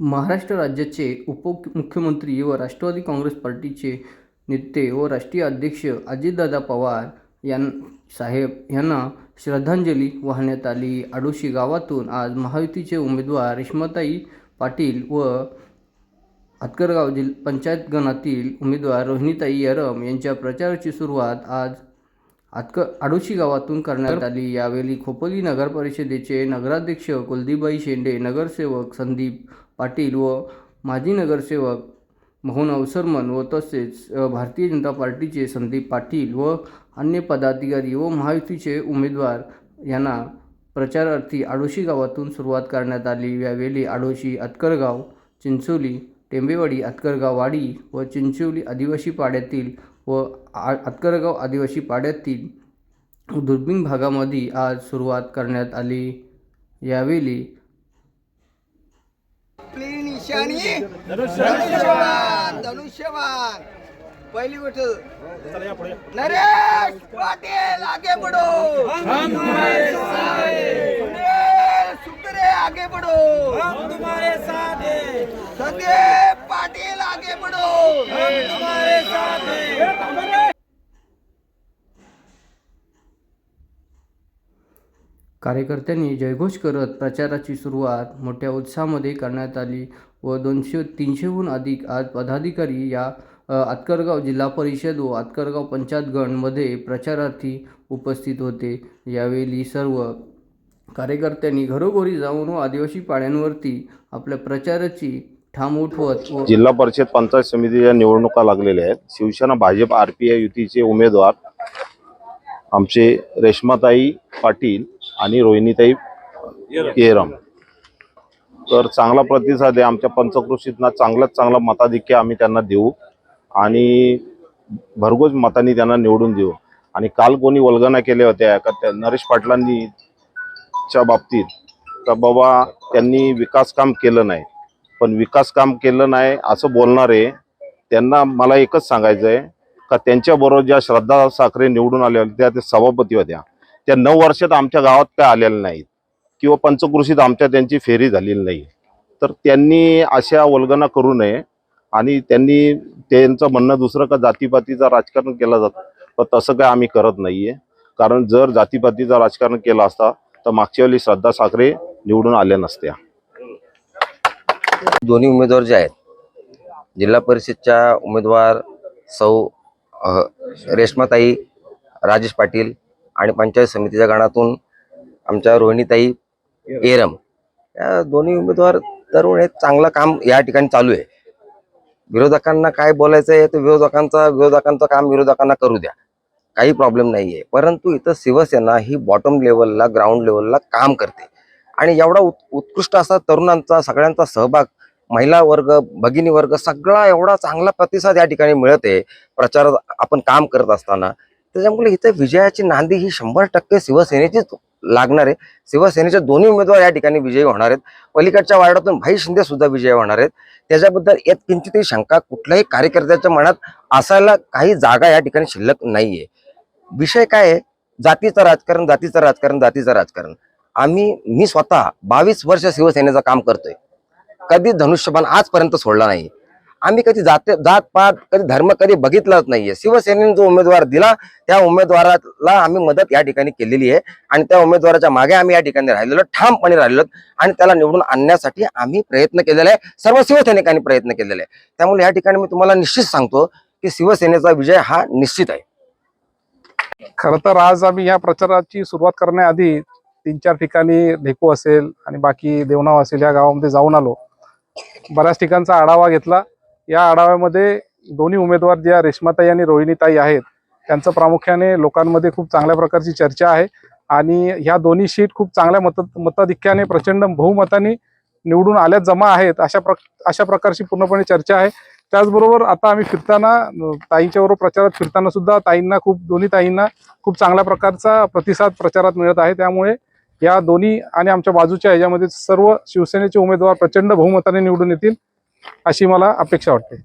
महाराष्ट्र राज्याचे उपमुख्यमंत्री व राष्ट्रवादी काँग्रेस पार्टीचे नेते व राष्ट्रीय अध्यक्ष अजितदादा पवार यांना श्रद्धांजली वाहण्यात आली। आडोशी गावातून आज महायुतीचे उमेदवार रेश्माताई पाटील व आतकरगाव पंचायत गणातील उमेदवार रोहिणीताई येरम यांच्या प्रचाराची सुरुवात आज आडोशी गावातून करण्यात आली। यावेळी खोपोली नगर परिषदेचे नगराध्यक्ष कुलदीपबाई शेंडे, नगरसेवक संदीप पाटील व माजी नगरसेवक मोहन अवसरमन व तसेच भारतीय जनता पार्टीचे संदीप पाटील व अन्य पदाधिकारी व महायुतीचे उमेदवार यांना प्रचारार्थी आडोशी गावातून सुरुवात करण्यात आली। यावेळी आडोशी, आतकरगाव, चिंचोली, टेंबेवाडी, आतकरगाव वाडी व चिंचोली आदिवासी पाड्यातील व आतकरगाव आदिवासी पाड्यातील दुर्गम भागामध्ये आज सुरुवात करण्यात आली। यावेळी धनुष्यबाण पहिली गोष्ट नरेश पाटील आगे बढ़ो, हम तुम्हारे साथ हैं। सुंदरे आगे बढ़ो, हम तुम्हारे साथ हैं। संदीप पाटील आगे बढ़ो, हम तुम्हारे साथ हैं। कार्यकर्त्यांनी जयघोष करत प्रचाराची सुरुवात मोठ्या उत्साहामध्ये करण्यात आली व 200-300हून अधिक आज पदाधिकारी या आतकरगाव जिल्हा परिषद व आतकरगाव पंचायत गणमध्ये प्रचारार्थी उपस्थित होते। यावेळी सर्व कार्यकर्त्यांनी घरोघरी जाऊन व आदिवासी पाड्यांवरती आपल्या प्रचाराची ठाम उठवत जिल्हा परिषद पंचायत समितीच्या निवडणुका लागलेल्या आहेत। शिवसेना, भाजप, आरपीआय युतीचे उमेदवार आमचे रेश्माताई पाटील आणि रोहिणीताई येरम तर चांगला प्रतिसाद आहे। आमच्या पंचक्रोशीतना चांगला मताधिक्य आम्ही त्यांना देऊ आणि भरघोस मतांनी त्यांना निवडून देऊ। आणि काल कोणी वल्गना केल्या होत्या का नरेश पाटलांनी च्या बाबतीत तर बाबा त्यांनी विकास काम केलं नाही, पण विकास काम केलं नाही असं बोलणारे त्यांना मला एकच सांगायचं आहे का त्यांच्याबरोबर ज्या श्रद्धा साखरे निवडून आल्या होत्या त्या सभापती होत्या, त्या 9 वर्षात आमच्या गावात काय आलेल्या नाहीत किंवा पंचक्रोशीत आमच्या त्यांची फेरी झालेली नाही। तर त्यांनी अशा वल्गना करू नये आणि त्यांनी त्यांचं म्हणणं दुसरं का जातीपातीचं राजकारण केलं जातं, पण तसं काय आम्ही करत नाहीये। कारण जर जातीपातीचं राजकारण केलं असता तर मागच्या वेळी श्रद्धा साखरे निवडून आल्या नसत्या। दोन्ही उमेदवार जे आहेत, जिल्हा परिषदच्या उमेदवार सौ रेश्माताई राजेश पाटील आणि पंचायत समितीच्या गणातून आमच्या रोहिणीताई येरम, या दोन्ही उमेदवार तरुण आहेत। चांगलं काम या ठिकाणी चालू आहे। विरोधकांना काय बोलायचं आहे तर विरोधकांचं काम विरोधकांना करू द्या, काही प्रॉब्लेम नाहीये। परंतु इथं शिवसेना ही बॉटम लेवलला, ग्राउंड लेवलला काम करते आणि एवढा उत्कृष्ट असा तरुणांचा सगळ्यांचा सहभाग, महिला वर्ग, भगिनी वर्ग सगळा एवढा चांगला प्रतिसाद या ठिकाणी मिळत आहे प्रचारात आपण काम करत असताना। त्याच्यामुळे इथे विजयाची नांदी ही 100% शिवसेनेचीच लागणार आहे। शिवसेनेचे दोन्ही उमेदवार या ठिकाणी विजयी होणार आहेत। पलीकडच्या वार्डातून भाई शिंदे सुद्धा विजयी होणार आहेत। त्याच्याबद्दल एक किंचितही शंका कुठल्याही कार्यकर्त्याच्या मनात असायला काही जागा या ठिकाणी शिल्लक नाहीये। विषय काय आहे? जातीचं राजकारण, जातीचं राजकारण, जातीचं राजकारण। मी स्वतः 22 वर्ष शिवसेनेचं काम करतोय, कधी धनुष्यबाण आजपर्यंत सोडला नाही। आम्ही कधी जात पात, कधी धर्म कधी बघितलाच नाहीये। शिवसेनेने जो उमेदवार दिला त्या उमेदवाराला आम्ही मदत या ठिकाणी केलेली आहे आणि त्या उमेदवाराच्या मागे आम्ही या ठिकाणी राहिलेलो, ठामपणे राहिलो आणि त्याला निवडून आणण्यासाठी आम्ही प्रयत्न केलेला आहे, सर्व शिवसैनिकांनी प्रयत्न केलेला आहे। त्यामुळे या ठिकाणी मी तुम्हाला निश्चित सांगतो की शिवसेनेचा विजय हा निश्चित आहे। खरं तर आज आम्ही या प्रचाराची सुरुवात करण्याआधी 3-4 ठिकाणी ढेकू असेल आणि बाकी देवनाव असेल या गावामध्ये जाऊन आलो। बऱ्याच ठिकाणचा आढावा घेतला। या आढाव्यामध्ये दोन्ही उमेदवार ज्या रेश्माताई आणि रोहिणीताई आहेत त्यांचं प्रामुख्याने लोकांमध्ये खूप चांगल्या प्रकारची चर्चा आहे आणि ह्या दोन्ही सीट खूप चांगल्या मताधिक्याने प्रचंड बहुमताने निवडून आल्यात जमा आहेत अशा प्रकारची पूर्णपणे चर्चा आहे। त्याचबरोबर आता आम्ही फिरताना ताईंच्याबरोबर प्रचारात फिरताना सुद्धा दोन्ही ताईंना खूप चांगल्या प्रकारचा प्रतिसाद प्रचारात मिळत आहे। त्यामुळे या दोन्ही आणि आमच्या बाजूच्या ह्याच्यामध्ये सर्व शिवसेनेचे उमेदवार प्रचंड बहुमताने निवडून येतील अशी मला अपेक्षा वाटते।